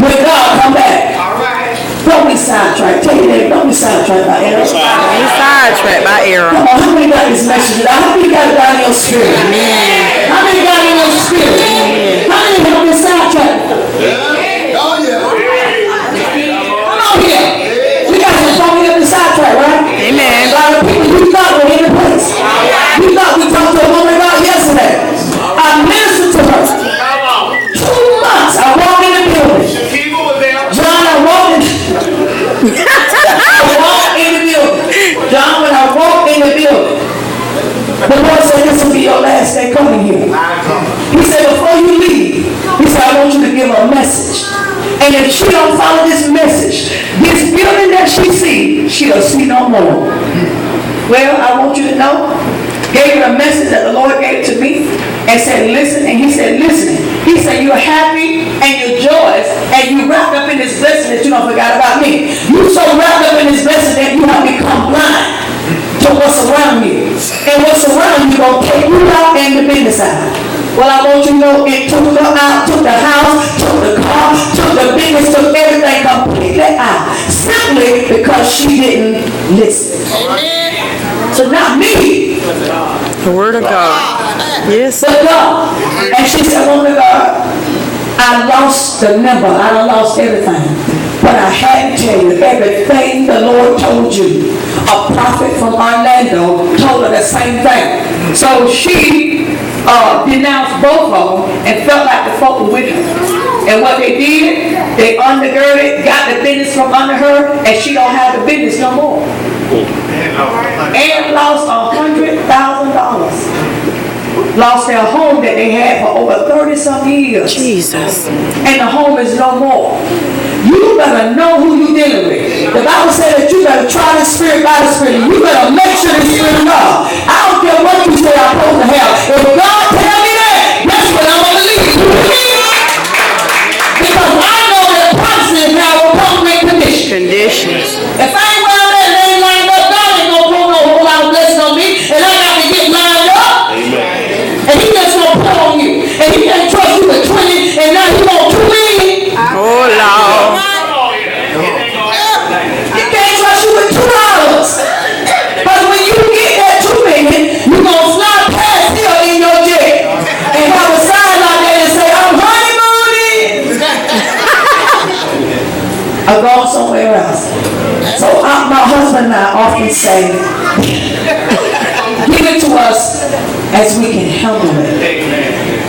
when God come back. All right. Don't be sidetracked. Tell you that. Don't be sidetracked by error. Don't be sidetracked by error. Come on, how many got this message? How many got it down in your spirit? Amen. How many got it in your spirit? Amen. How many have been sidetracked? Yeah. Oh, yeah. Come on here. We got some folk here been sidetracked, right? Amen. A lot of people you thought were in the place. You thought we talked to a woman about yesterday. I ministered to her. 2 months. I walked in the building. John, I walked in. I walked in the building. John, when I walked in the building, the Lord said, this will be your last day coming here. He said, before you leave, he said, I want you to give her a message. And if she don't follow this message, this building that she sees, she'll see no more. Well, I want you to know, gave her a message that the Lord gave to me and said, listen. And he said, listen. He said, you're happy and you're joyous and you wrapped up in this blessing that you don't forgot about me. You so wrapped up in this blessing that you have become blind to what's around you. And what's around you going to take you out and the business out. Well, I want you to know it took her out, took the house, took the car, took the business, took everything completely out. Simply because she didn't listen. So not me. The word of God. Yes. But God. And she said, woman of God, I lost the number. I done lost everything. But I had to tell you, everything the Lord told you, a prophet from Orlando told her the same thing. So she denounced both of them and felt like the folk were with her. And what they did, they undergirded, got the business from under her, and she don't have the business no more. And lost $100,000. Lost their home that they had for over 30-some years. Jesus. And the home is no more. You better know who you're dealing with. The Bible said that you better try the spirit by the spirit. You better make sure the spirit of God. I don't care what you say I'm supposed to have. If God tell me that, that's what I'm going to believe. Because I know that promises now will come with conditions. If I ain't well there and ain't lined up, God ain't going to put no whole lot of blessing on me. And I got to get lined up. Amen. And he just going to put on you. And he can't trust you with 20 and now he want 2 million. Oh, Lord. He can't trust you with $2. Because when you get that 2 million, you're going to fly past here in your jet and have a sign out there and say, I'm honeymooning. I've gone somewhere else. So my husband and I often say, give it to us as we can handle it.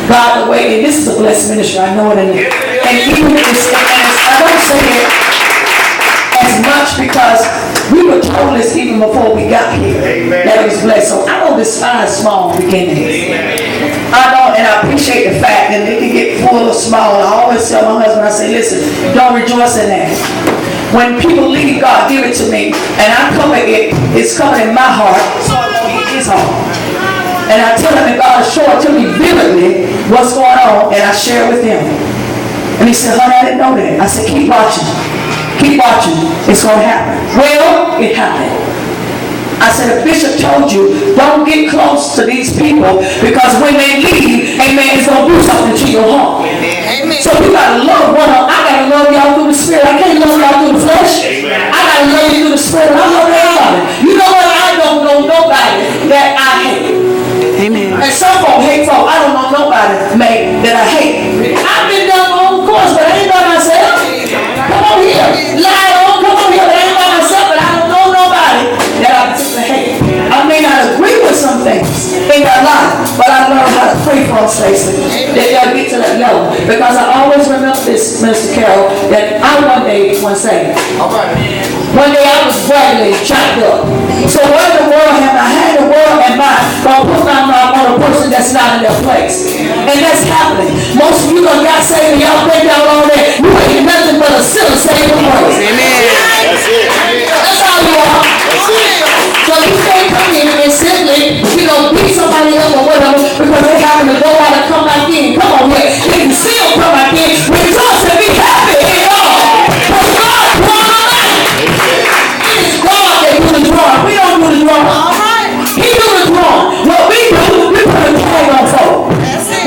God, the way, and this is a blessed ministry, I know it, and even if it's, I don't say it as much because we were told this even before we got here, that it was blessed. So I don't despise small beginnings. I know, and I appreciate the fact that they can get full or small. I always tell my husband, I say, listen, don't rejoice in that. When people leave God, give it to me, and I cover it, it's covered in my heart, so I won't hit his heart. And I tell him that God showed it to me vividly what's going on, and I share it with him. And he said, honey, I didn't know that. I said, keep watching. Keep watching. It's going to happen. Well, it happened. I said, the bishop told you, don't get close to these people because when they leave, amen, it's going to do something to your heart. Amen. So you got to love one another. I got to love y'all through the spirit. I can't love y'all through the flesh. Amen. I got to love you through the spirit. I love everybody. You know what? I don't know nobody that I hate. Amen. And some folk hate folk. I don't know nobody, mate, that I hate. I've been done my own course, but I ain't by myself. Come on here. Lie on, come on here, but I ain't by myself, but I don't know nobody that I particularly hate. I may not agree with some things in their life, but I learned how to pray for them, Stacey, that they'll get to that level. Because I always remember this, Minister Carol, that I one day was saved. One day I was bragging, chopped up. So what in the world have I had the world and mind gonna put my mouth on a person that's not in their place? And that's happening. Most of you done got saved and y'all think y'all all that. You ain't nothing but a sinner saved from grace. Amen. That's it. That's all you are. So you can't come in and simply, beat somebody up or whatever because they happen to go out and come back in. Come on here. They can still come back in. Rejoice and be happy in God. Because God brought them out. It is God that do the drawing. We don't do the drawing. All right. He do the drawing. What we do, we put a tag on folk.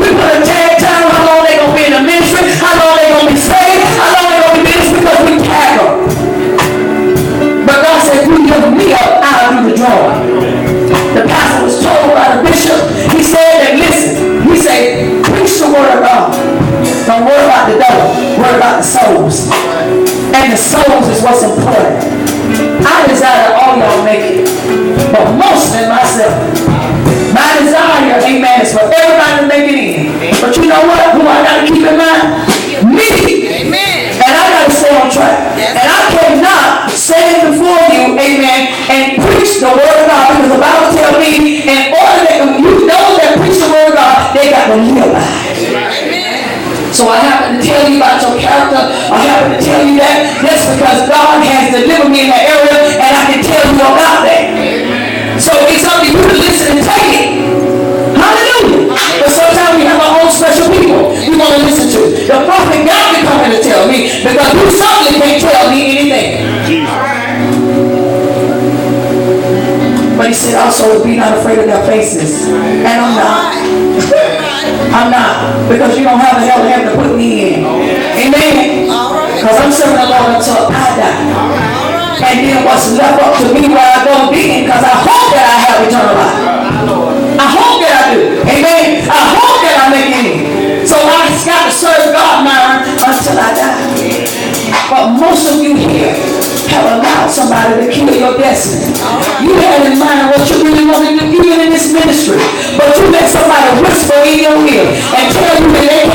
We put a tag, tell them how long they going to be in the ministry, how long they going to be saved. worry about the souls. And the souls is what's important. I desire that all y'all make it, but mostly myself. My desire, amen, is for everybody to make it in. But you know what? Who I got to keep in mind? Me. Amen. And I got to stay on track. And I cannot stand before you, amen, and preach the word of God, because the Bible tells me in order that you know that preach the word of God, they got to live by it. So I happen to tell you about your character. I happen to tell you that just because God has delivered me in that area, and I can tell you about that. So it's up to you to listen and take it. Hallelujah. But sometimes we have our own special people we want to listen to. The prophet God can come in and tell me, because you certainly can't tell me anything. But he said also to be not afraid of their faces. And I'm not. I'm not. Because you don't have the hell of heaven to put me in. Amen. Because I'm serving the Lord until I die. And then what's left up to me where I go be in, because I hope that I have eternal life. I hope that I do. Amen. I hope that I make it in. So I just got to serve God, Myron, until I die. But most of you here have allowed somebody to kill your destiny. You had in mind what you really wanted to do even in this ministry. But you let somebody whisper in your ear and tell you that they